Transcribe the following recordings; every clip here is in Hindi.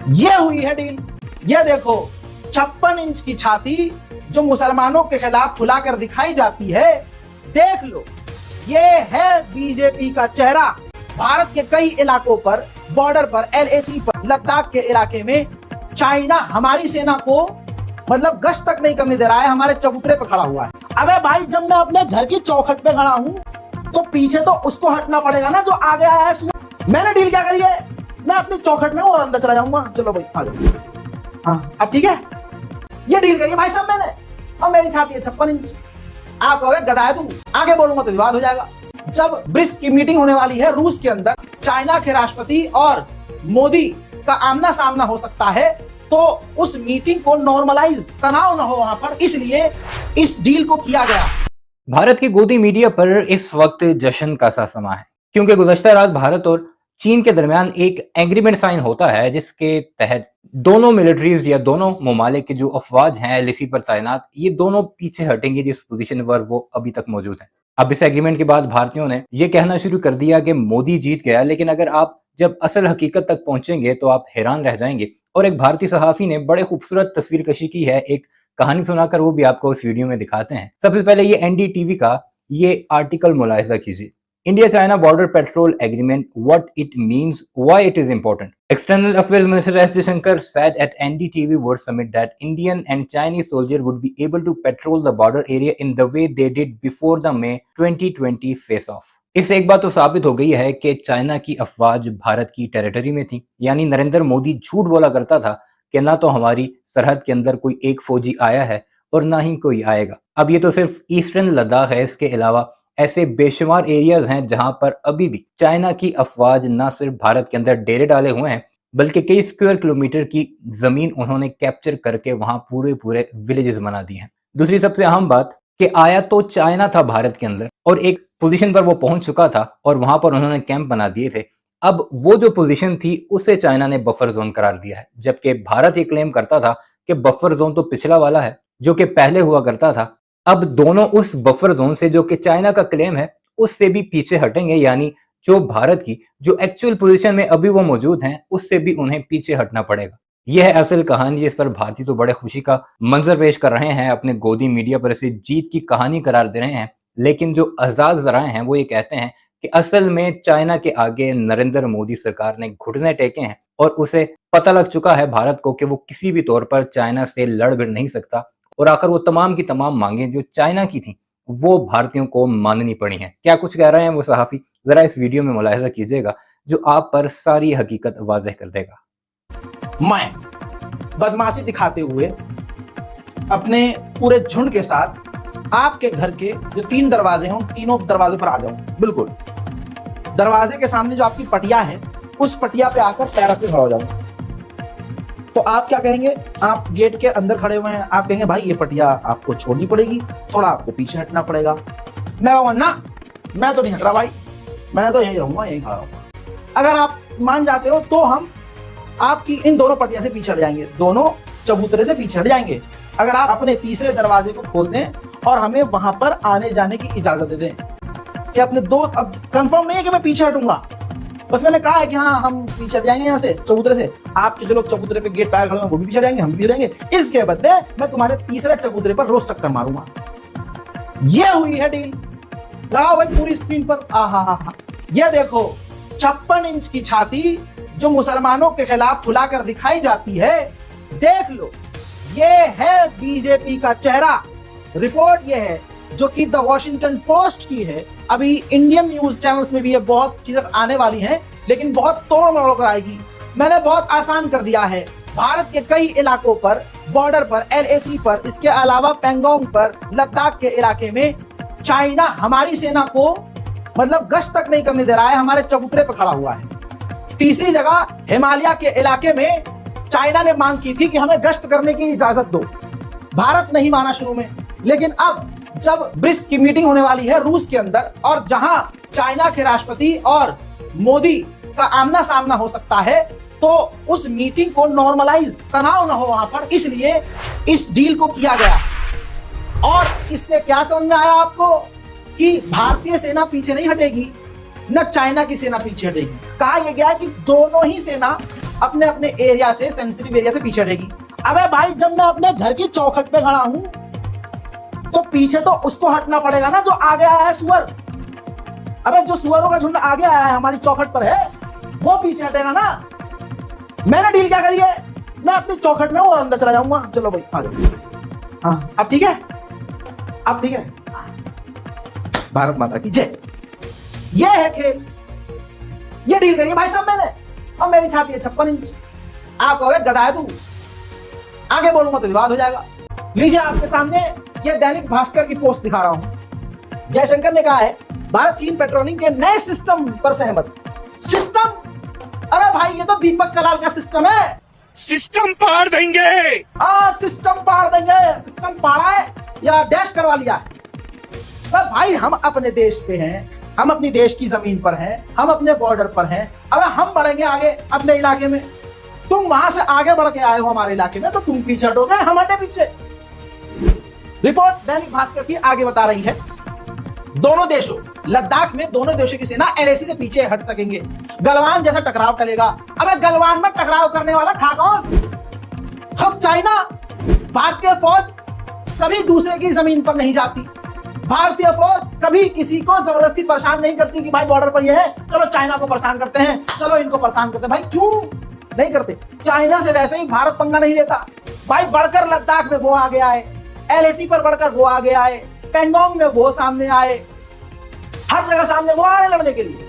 ये हुई है डील। ये देखो 56 इंच की छाती जो मुसलमानों के खिलाफ फुलाकर दिखाई जाती है, देख लो। ये है बीजेपी का चेहरा। भारत के कई इलाकों पर, बॉर्डर पर, LAC पर, लद्दाख के इलाके में चाइना हमारी सेना को मतलब गश्त तक नहीं करने दे रहा है, हमारे चबूतरे पे खड़ा हुआ है। अबे भाई, जब मैं अपने घर की चौखट पे खड़ा हूं तो पीछे तो उसको हटना पड़ेगा ना जो आगे आया है। मैंने डील क्या करी है, मैं अपनी चौखट में और अंदर चला जाऊंगा। चलो भाई आ जाओ। हाँ अब ठीक है, ये डील करी है भाई साहब मैंने। और मेरी छाती है 56 इंच। आप कहोगे गधा है तू, आगे बोलूंगा तो विवाद हो जाएगा। जब ब्रिक्स की मीटिंग होने वाली है रूस के अंदर, चाइना के राष्ट्रपति और मोदी का आमना सामना हो सकता है, तो उस मीटिंग को नॉर्मलाइज, तनाव ना हो वहां पर, इसलिए इस डील को किया गया। भारत की गोदी मीडिया पर इस वक्त जश्न का सा समा है, क्योंकि गुज़श्ता रात भारत और चीन के दरमियान एक एग्रीमेंट साइन होता है जिसके तहत दोनों मिलिट्रीज या दोनों ममालिक के जो अफवाज हैं LAC पर तैनात, ये दोनों पीछे हटेंगे जिस पोजीशन पर वो अभी तक मौजूद है। अब इस एग्रीमेंट के बाद भारतीयों ने ये कहना शुरू कर दिया कि मोदी जीत गया, लेकिन अगर आप जब असल हकीकत तक पहुंचेंगे तो आप हैरान रह जाएंगे। और एक भारतीय सहाफी ने बड़े खूबसूरत तस्वीर कशी की है, एक कहानी सुनाकर वो भी आपको इस वीडियो में दिखाते हैं। सबसे पहले ये NDTV का ये आर्टिकल मुलाहिजा कीजिए। India China border patrol agreement, what it means, why it is important. External Affairs Minister S. Jaishankar said at NDTV World Summit that Indian and Chinese soldiers would be able to patrol the border area in the way they did before the May 2020 face-off. इससे एक बात तो साबित हो गई है कि चाइना की अफवाज भारत की टेरिटरी में थी, यानी नरेंद्र मोदी झूठ बोला करता था कि ना तो हमारी सरहद के अंदर कोई एक फौजी आया है और ना ही कोई आएगा। अब ये तो सिर्फ ईस्टर्न लद्दाख है, इसके अलावा ऐसे बेशुमार एरियाज हैं जहां पर अभी भी चाइना की अफवाज ना सिर्फ भारत के अंदर डेरे डाले हुए हैं, बल्कि कई स्क्वायर किलोमीटर की जमीन उन्होंने कैप्चर करके वहां पूरे पूरे विलेजेस बना दिए हैं। दूसरी सबसे अहम बात कि आया तो चाइना था भारत के अंदर और एक पोजीशन पर वो पहुंच चुका था और वहां पर उन्होंने कैंप बना दिए थे। अब वो जो पोजीशन थी उसे चाइना ने बफर जोन करार दिया है, जबकि भारत ये क्लेम करता था कि बफर जोन तो पिछला वाला है जो कि पहले हुआ करता था। अब दोनों उस बफर जोन से, जो कि चाइना का क्लेम है, उससे भी पीछे हटेंगे, यानी जो भारत की जो एक्चुअल पोजीशन में अभी वो मौजूद हैं उससे भी उन्हें पीछे हटना पड़ेगा। यह है असल कहानी, जिस पर भारतीय तो बड़े खुशी का मंजर पेश कर रहे हैं, अपने गोदी मीडिया पर इसे जीत की कहानी करार दे रहे हैं। लेकिन जो आजाद जराए हैं वो ये कहते हैं कि असल में चाइना के आगे नरेंद्र मोदी सरकार ने घुटने टेके हैं और उसे पता लग चुका है भारत को कि वो किसी भी तौर पर चाइना से लड़ भिड़ नहीं सकता और आखिर वो तमाम की तमाम मांगे जो चाइना की थी वो भारतीयों को माननी पड़ी हैं। क्या कुछ कह रहे हैं वो सहाफी, जरा इस वीडियो में मुलाहिजा कीजिएगा जो आप पर सारी हकीकत वाज़ेह कर देगा। मैं बदमाशी दिखाते हुए अपने पूरे झुंड के साथ आपके घर के जो 3 दरवाजे हैं, तीनों दरवाजे पर आ जाऊं। बिल्कुल दरवाजे के सामने जो आपकी पटिया है उस पटिया पे आकर पैर रख के खड़ा हो जाऊं। तो आप क्या कहेंगे, आप गेट के अंदर खड़े हुए हैं, आप कहेंगे भाई ये पटिया आपको छोड़नी पड़ेगी, थोड़ा आपको पीछे हटना पड़ेगा। मैं कहूँगा ना, मैं तो नहीं हट रहा भाई, मैं तो यहीं रहूंगा, यहीं खड़ा रहूंगा। अगर आप मान जाते हो तो हम आपकी इन दोनों पटिया से पीछे हट जाएंगे, दोनों चबूतरे से पीछे हट जाएंगे। अगर आप अपने तीसरे दरवाजे को खोल दें और हमें वहां पर आने जाने की इजाजत दे दें कि अपने दो, अब कंफर्म नहीं है कि मैं पीछे हटूंगा, बस मैंने कहा है कि हाँ हम पीछे जाएंगे यहाँ से चबूतरे से। आपके जो लोग चबूतरे पे गेट पैर खड़े हैं वो भी पीछे जाएंगे, हम भी पीछे जाएंगे। इसके बदले मैं तुम्हारे तीसरे चबूतरे पर रोज चक्कर मारूंगा। ये हुई है डील। लाओ भाई पूरी स्क्रीन पर, आहा, ये देखो 56 इंच की छाती जो मुसलमानों के खिलाफ फुलाकर दिखाई जाती है, देख लो। ये है बीजेपी का चेहरा। रिपोर्ट ये है जो कि द वॉशिंगटन पोस्ट की है। अभी इंडियन न्यूज चैनल्स में भी ये बहुत चीजें आने वाली हैं, लेकिन बहुत तोड़ मरोड़ कर आएगी। मैंने बहुत आसान कर दिया है। भारत के कई इलाकों पर, बॉर्डर पर, LAC पर, इसके अलावा पैंगोंग पर, लद्दाख के इलाके में चाइना हमारी सेना को मतलब गश्त तक नहीं करने दे रहा है, हमारे चबूतरे पर खड़ा हुआ है। तीसरी जगह हिमालय के इलाके में चाइना ने मांग की थी कि हमें गश्त करने की इजाजत दो। भारत नहीं माना शुरू में, लेकिन अब जब ब्रिक्स की मीटिंग होने वाली है रूस के अंदर और जहां चाइना के राष्ट्रपति और मोदी का आमना सामना हो सकता है, तो उस मीटिंग को नॉर्मलाइज, तनाव ना हो वहां पर, इसलिए इस डील को किया गया। और इससे क्या समझ में आया आपको कि भारतीय सेना पीछे नहीं हटेगी, न चाइना की सेना पीछे हटेगी। कहा यह गया कि दोनों ही सेना अपने अपने एरिया से, सेंसिटिव एरिया से पीछे हटेगी। अबे भाई जब मैं अपने घर की चौखट पे खड़ा हूं तो पीछे तो उसको हटना पड़ेगा ना जो आगे आया है सुअर। अबे जो सुअरों का झुंड आगे आया है हमारी चौखट पर है वो पीछे हटेगा ना। मैंने डील क्या करी है, मैं अपनी चौखट में और अंदर चला जाऊंगा। चलो भाई आ जाओ। हाँ अब ठीक है, अब ठीक है। भारत माता की जय। ये है खेल, ये डील करिए भाई साहब मैंने। अब मेरी छाती है 56 इंच, आप कहोगे गधा है तू, आगे बोलूंगा तो विवाद हो जाएगा। लीजिए आपके सामने ये दैनिक भास्कर की पोस्ट दिखा रहा हूं। जयशंकर ने कहा है भारत चीन पेट्रोलिंग के नए सिस्टम पर सहमत। सिस्टम? अरे भाई ये तो दीपक कलाल का सिस्टम है। सिस्टम पाड़ देंगे। हाँ सिस्टम पाड़ देंगे। सिस्टम पाड़ा है या डैश करवा लिया है? भाई हम अपने देश पे हैं, हम अपनी देश की जमीन पर हैं, हम अपने बॉर्डर पर हैं। अब हम बढ़ेंगे आगे अपने इलाके में, तुम वहां से आगे बढ़ के आए हो हमारे इलाके में तो तुम पीछे हटोगे, हम हटे पीछे। रिपोर्ट दैनिक भास्कर की आगे बता रही है दोनों देशों, लद्दाख में दोनों देशों की सेना एलएसी से पीछे हट सकेंगे। गलवान जैसा टकराव टलेगा। अबे गलवान में टकराव करने वाला था कौन? खुद चाइना। भारतीय फौज कभी दूसरे की जमीन पर नहीं जाती। भारतीय फौज कभी किसी को जबरदस्ती परेशान नहीं करती कि भाई बॉर्डर पर ये है, चलो चाइना को परेशान करते हैं, चलो इनको परेशान करते हैं। भाई क्यों नहीं करते? चाइना से वैसे ही भारत पंगा नहीं लेता। भाई बढ़कर लद्दाख में वो आगे आए, एलएसी पर बढ़कर वो आगे आए, पेंगोंग में वो सामने आए, हर जगह सामने वो आ रहे लड़ने के लिए।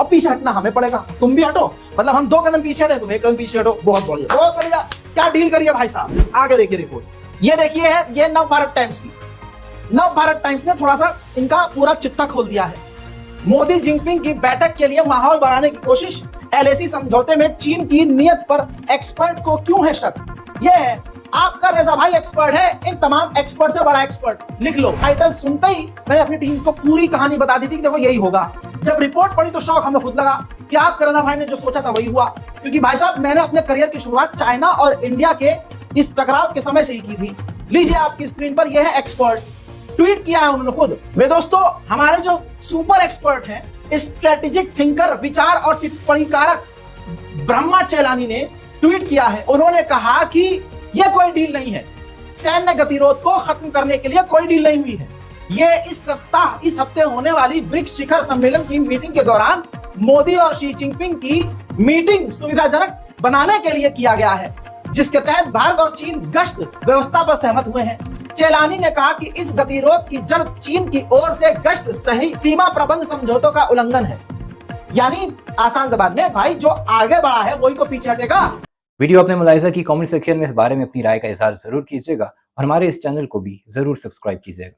और पीछे हटना हमें पड़ेगा, तुम भी हटो। मतलब हम 2 कदम पीछे हटे, तुम 1 कदम पीछे हटो। बहुत बढ़िया, बहुत बढ़िया। क्या डील करिए भाई साहब, आगे देखिए रिपोर्ट। ये देखिए है ये नव भारत टाइम्स की। नव भारत टाइम्स ने थोड़ा सा इनका पूरा चिट्ठा खोल दिया है। मोदी जिनपिंग की बैठक के लिए माहौल बनाने की कोशिश, एलएसी समझौते में चीन की नीयत पर एक्सपर्ट को क्यों है शक। ये है आपका रेजा भाई एक्सपर्ट है, इन तमाम एक्सपर्ट से बड़ा एक्सपर्ट। लिख लो, टाइटल सुनते ही मैंने अपनी टीम को पूरी कहानी बता दी थी कि देखो यही होगा। जब रिपोर्ट पढ़ी तो शौक हमें खुद लगा कि आप रेजा भाई ने जो सोचा था वही हुआ। क्योंकि भाई साहब मैंने अपने करियर की शुरुआत चाइना और इंडिया के इस टकराव के समय से ही की थी। लीजिए आपकी स्क्रीन पर यह है एक्सपर्ट, ट्वीट किया है उन्होंने खुद। मेरे दोस्तों हमारे जो सुपर एक्सपर्ट हैं, स्ट्रेटेजिक थिंकर, विचार और टिप्पणीकारक ब्रह्मा चेलानी ने ट्वीट किया है। उन्होंने कहा कि यह कोई डील नहीं है, सैन्य गतिरोध को खत्म करने के लिए कोई डील नहीं हुई है। ये इस हफ्ते होने वाली ब्रिक्स शिखर सम्मेलन की मीटिंग के दौरान मोदी और शी जिनपिंग की मीटिंग सुविधाजनक बनाने के लिए किया गया है, जिसके तहत भारत और चीन गश्त व्यवस्था पर सहमत हुए हैं। चेलानी ने कहा कि इस गतिरोध की जड़ चीन की ओर से गश्त सही सीमा प्रबंध समझौतों का उल्लंघन है। यानी आसान जबान में भाई जो आगे बढ़ा है वही तो पीछे हटेगा। वीडियो आपने मुलाहिजा की, कमेंट सेक्शन में इस बारे में अपनी राय का इजहार जरूर कीजिएगा और हमारे इस चैनल को भी जरूर सब्सक्राइब कीजिएगा।